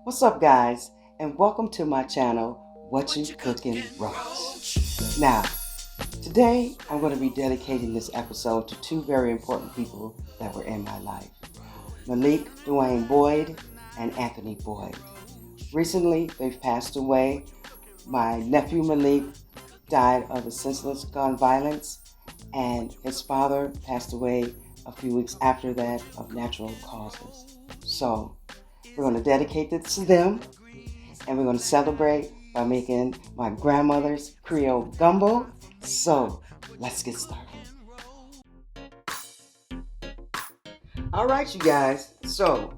What's up, guys, and welcome to my channel, What You Cookin' Rocks. Now, today I'm going to be dedicating this episode to two very important people that were in my life, Malik Dwayne Boyd and Anthony Boyd. Recently, they've passed away. My nephew Malik died of a senseless gun violence, and his father passed away a few weeks after that of natural causes. So, we're going to dedicate this to them, and we're going to celebrate by making my grandmother's Creole Gumbo. So, let's get started. All right, you guys. So,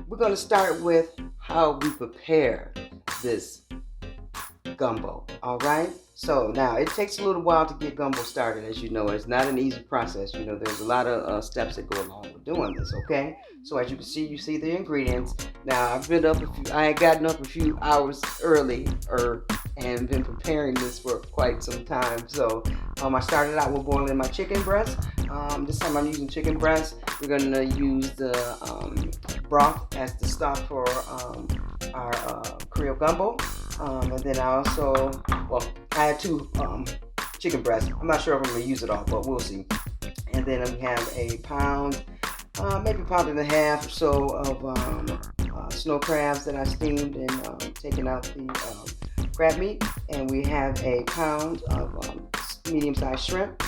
we're going to start with how we prepare this gumbo. All right. So now it takes a little while to get gumbo started. As you know, it's not an easy process. You know, there's a lot of steps that go along with doing this. Okay. So as you can see, you see the ingredients. Now I had gotten up a few hours early and been preparing this for quite some time. So I started out with boiling my chicken breast. This time I'm using chicken breast. We're going to use the broth as the stock for our Creole Gumbo. And then I had two chicken breasts. I'm not sure if I'm going to use it all, but we'll see. And then we have a pound, maybe a pound and a half or so of snow crabs that I steamed and taken out the crab meat. And we have a pound of medium-sized shrimp.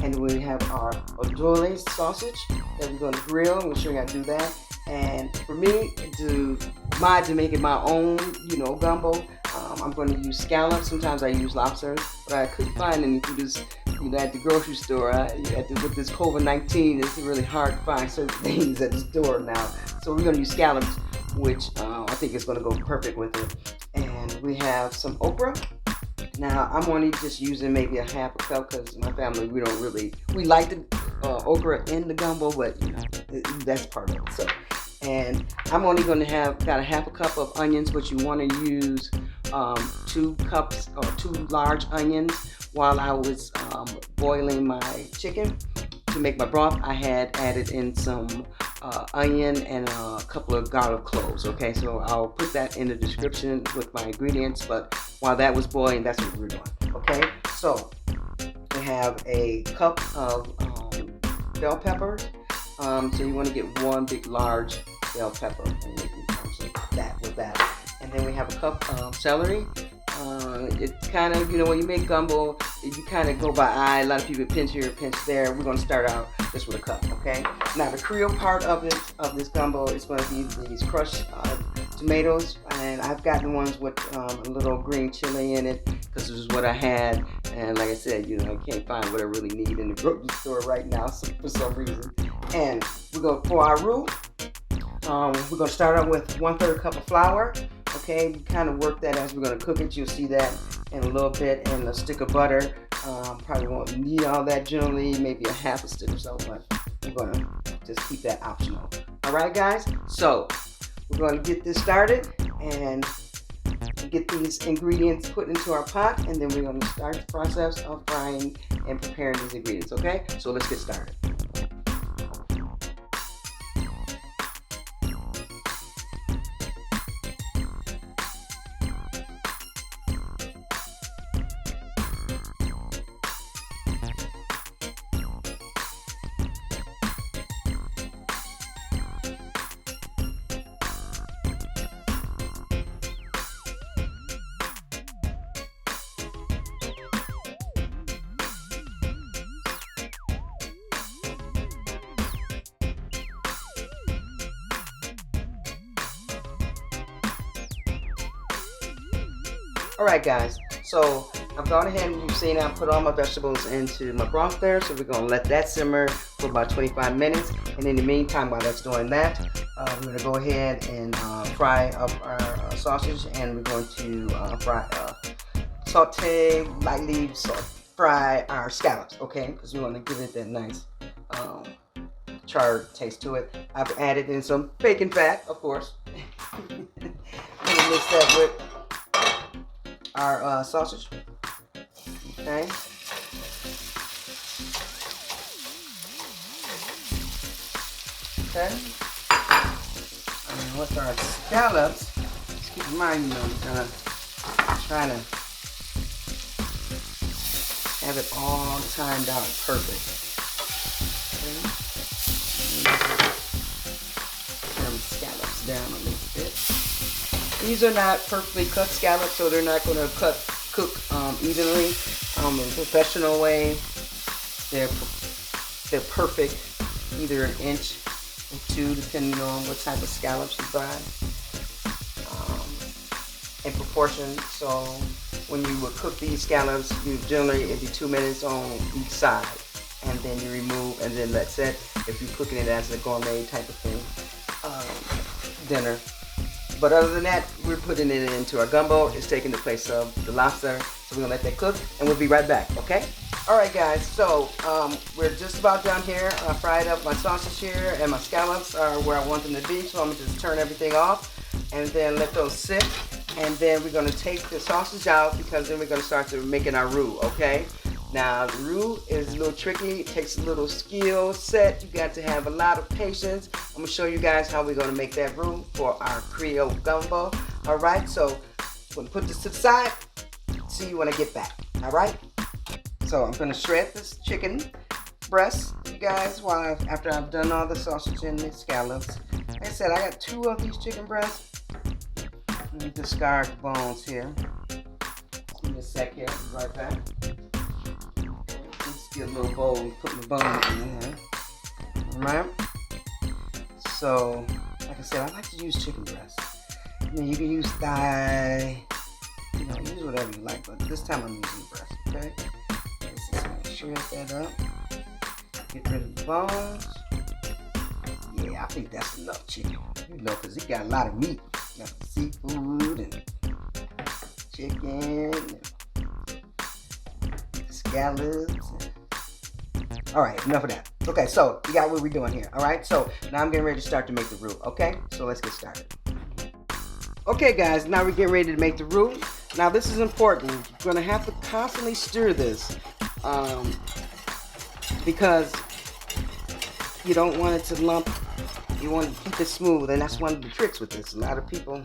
And we have our andouille sausage that we're going to grill. We'll show you how to do that. And for me, to make it my own, gumbo, I'm going to use scallops. Sometimes I use lobsters, but I couldn't find any for this, at the grocery store. With this COVID-19, it's really hard to find certain things at the store now. So we're going to use scallops, which I think is going to go perfect with it. And we have some okra. Now, I'm only just using maybe a half a cup because my family, we like the okra in the gumbo, but that's part of it. So, and I'm only going to got a half a cup of onions, which you want to use 2 cups or 2 large onions. While I was boiling my chicken to make my broth, I had added in some onion and a couple of garlic cloves. Okay, so I'll put that in the description with my ingredients, but while that was boiling, that's what we're doing. Okay, so we have a cup of bell peppers. So you want to get 1 big large bell pepper and make that with that. And then we have a cup of celery. It's kind of, when you make gumbo, you kind of go by eye. A lot of people pinch here, pinch there. We're going to start out just with a cup, okay? Now the Creole part of this gumbo is going to be these crushed tomatoes, and I've gotten ones with a little green chili in it because this is what I had. And like I said, I can't find what I really need in the grocery store right now for some reason. And we're going to pour our roux. We're going to start out with 1/3 cup of flour. Okay, we kind of work that as we're going to cook it. You'll see that in a little bit, and a stick of butter. Probably won't need all that generally, maybe a half a stick or so, but we're going to just keep that optional. All right, guys? So we're going to get this started and get these ingredients put into our pot, and then we're going to start the process of frying and preparing these ingredients, okay? So let's get started. Alright, guys, so I've gone ahead and you've seen I put all my vegetables into my broth there, so we're going to let that simmer for about 25 minutes, and in the meantime, while that's doing that, we're going to go ahead and fry up our sausage, and we're going to lightly fry our scallops, okay, because we want to give it that nice charred taste to it. I've added in some bacon fat, of course. I'm going to mix that with our sausage. Okay. Okay. And with our scallops, keep in mind, I'm gonna try to have it all timed out perfect. Okay. Turn the scallops down a little bit. These are not perfectly cut scallops, so they're not going to cook evenly. In a professional way, they're perfect, either an inch or two, depending on what type of scallops you buy. In proportion, so when you would cook these scallops, you generally it'd be 2 minutes on each side, and then you remove and then let set. If you're cooking it as a gourmet type of thing, dinner. But other than that, we're putting it into our gumbo. It's taking the place of the lobster, so we're gonna let that cook, and we'll be right back. Okay? All right, guys. So we're just about done here. I fried up my sausage here, and my scallops are where I want them to be. So I'm gonna just turn everything off, and then let those sit. And then we're going to take the sausage out, because then we're going to start making our roux, okay? Now, the roux is a little tricky. It takes a little skill set. You got to have a lot of patience. I'm going to show you guys how we're going to make that roux for our Creole gumbo. All right, so I'm going to put this to the side. See you when I get back, all right? So I'm going to shred this chicken breast, you guys, after I've done all the sausage and the scallops. Like I said, I got 2 of these chicken breasts. Let me discard the bones here. Give me a sec here. I'll be right back. Just get a little bowl and put my bones in here. Alright? So, like I said, I like to use chicken breast. I mean, you can use thigh. You know, use whatever you like, but this time I'm using breast, okay? Let's just shred that up. Get rid of the bones. Yeah, I think that's enough chicken. You know, because it got a lot of meat. Got the seafood and chicken and scallops. All right, enough of that. Okay, so we got what we're doing here. All right, so now I'm getting ready to start to make the roux. Okay, so let's get started. Okay, guys, now we're getting ready to make the roux. Now this is important. You're gonna have to constantly stir this because you don't want it to lump. You want to keep it smooth, and that's one of the tricks with this. A lot of people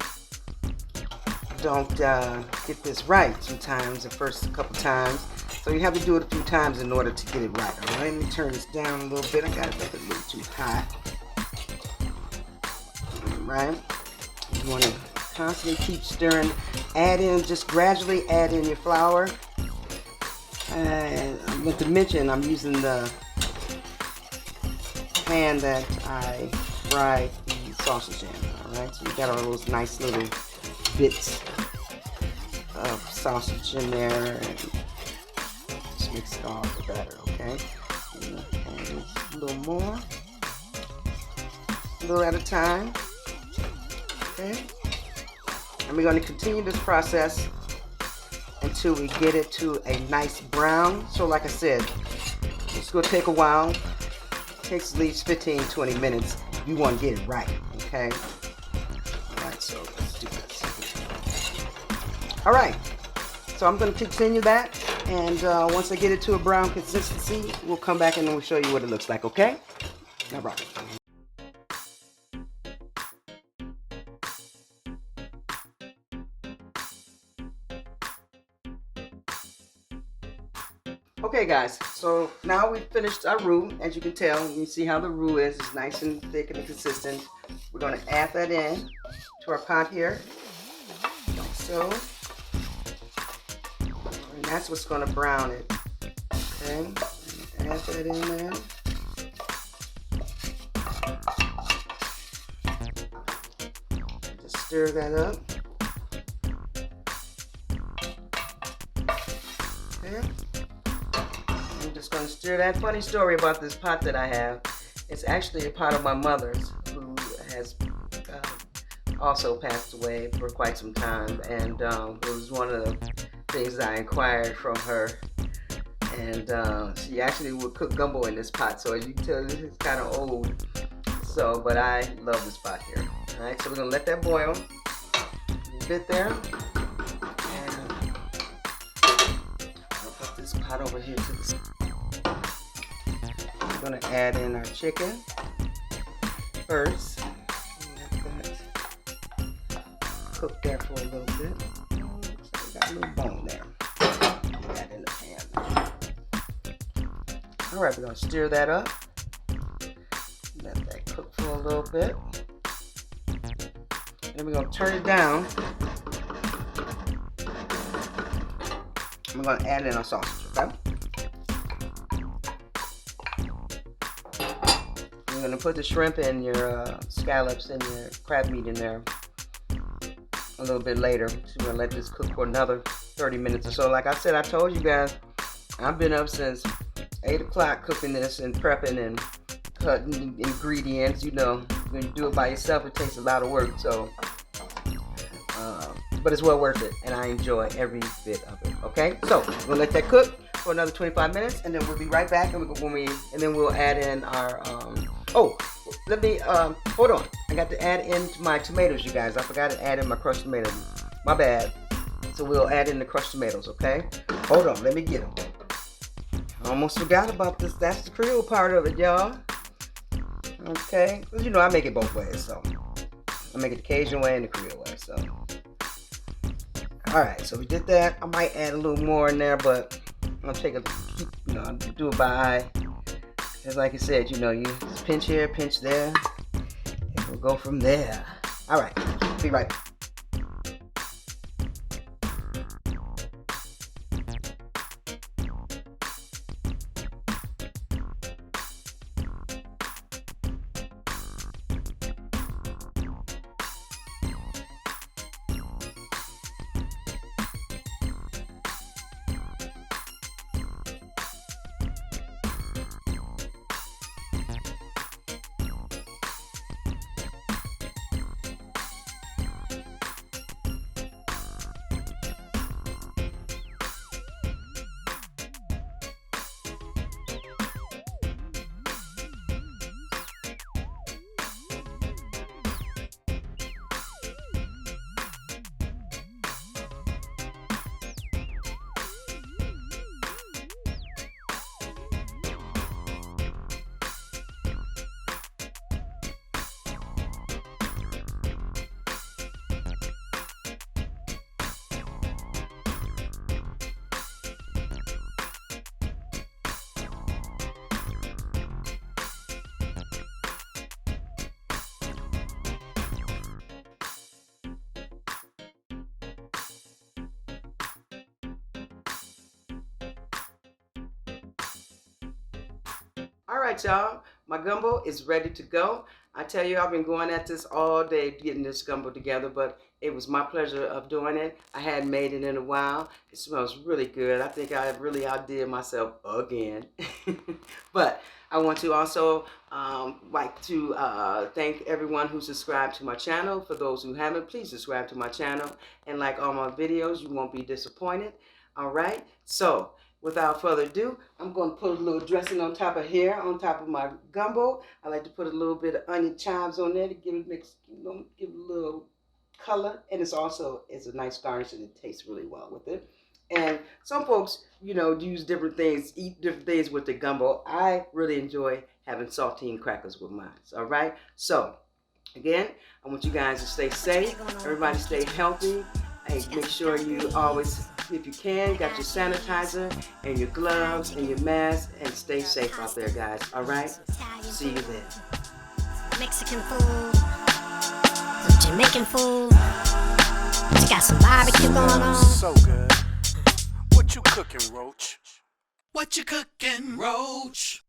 don't get this right sometimes, the first couple times. So you have to do it a few times in order to get it right. All right, let me turn this down a little bit. I got it make it a little too hot. All right, you want to constantly keep stirring. Just gradually add in your flour. And I meant to mention, I'm using the pan that I fried the sausage in. Alright, so we got all those nice little bits of sausage in there, and just mix it all together, okay? And a little more, a little at a time, okay? And we're going to continue this process until we get it to a nice brown. So like I said, it's going to take a while. It takes at least 15-20 minutes. You want to get it right, okay? All right, so let's do this. All right, so I'm going to continue that, and once I get it to a brown consistency, we'll come back and we'll show you what it looks like, okay? All right. Okay guys, so now we've finished our roux. As you can tell, you see how the roux is. It's nice and thick and consistent. We're going to add that in to our pot here, like so. And that's what's going to brown it. Okay, add that in there. Just stir that up. Okay. I'm just going to stir that. Funny story about this pot that I have. It's actually a pot of my mother's, who has also passed away for quite some time, and it was one of the things I inquired from her. And she actually would cook gumbo in this pot, so as you can tell, it's kind of old. So, but I love this pot here. All right, so we're gonna let that boil a little bit there, and I'll put this pot over here to the side. We're gonna add in our chicken first. cook there for a little bit. Looks like we got a little bone there. Put that in the pan. All right, we're gonna stir that up. Let that cook for a little bit. Then we're gonna turn it down. I'm gonna add in our sausage, okay? I'm gonna put the shrimp and your scallops and your crab meat in there a little bit later. So we're gonna let this cook for another 30 minutes or so. Like I said, I told you guys, I've been up since 8 o'clock cooking this and prepping and cutting ingredients. You know, when you do it by yourself, it takes a lot of work. So, but it's well worth it, and I enjoy every bit of it. Okay, so we're gonna let that cook for another 25 minutes, and then we'll be right back. And then we'll add in our. Let me hold on. I got to add in my tomatoes, you guys. I forgot to add in my crushed tomatoes. My bad. So we'll add in the crushed tomatoes. Okay, hold on. Let me get them. I almost forgot about this. That's the Creole part of it, y'all. Okay, because you know I make it both ways. So I make it the Cajun way and the Creole way. So. Alright, so we did that. I might add a little more in there, but I'll take a, do it by eye. Just like I said, you just pinch here, pinch there, and we'll go from there. Alright, be right back. All right, y'all, my gumbo is ready to go. I tell you, I've been going at this all day getting this gumbo together, but it was my pleasure of doing it. I hadn't made it in a while. It smells really good. I think I really outdid myself again. But I want to also like to thank everyone who subscribed to my channel. For those who haven't, please subscribe to my channel and like all my videos. You won't be disappointed. All right, so without further ado, I'm going to put a little dressing on top of here, on top of my gumbo. I like to put a little bit of onion chives on there to give it give it a little color, and it's a nice garnish, and it tastes really well with it. And some folks, use different things, eat different things with the gumbo. I really enjoy having saltine crackers with mine. All right, so again, I want you guys to stay safe. Everybody stay healthy. Hey, make sure you always, if you can, got your sanitizer and your gloves and your mask, and stay safe out there, guys. All right? See you then. Mexican food, Jamaican food. You got some barbecue going on. So good. What you cooking, Roach? What you cooking, Roach?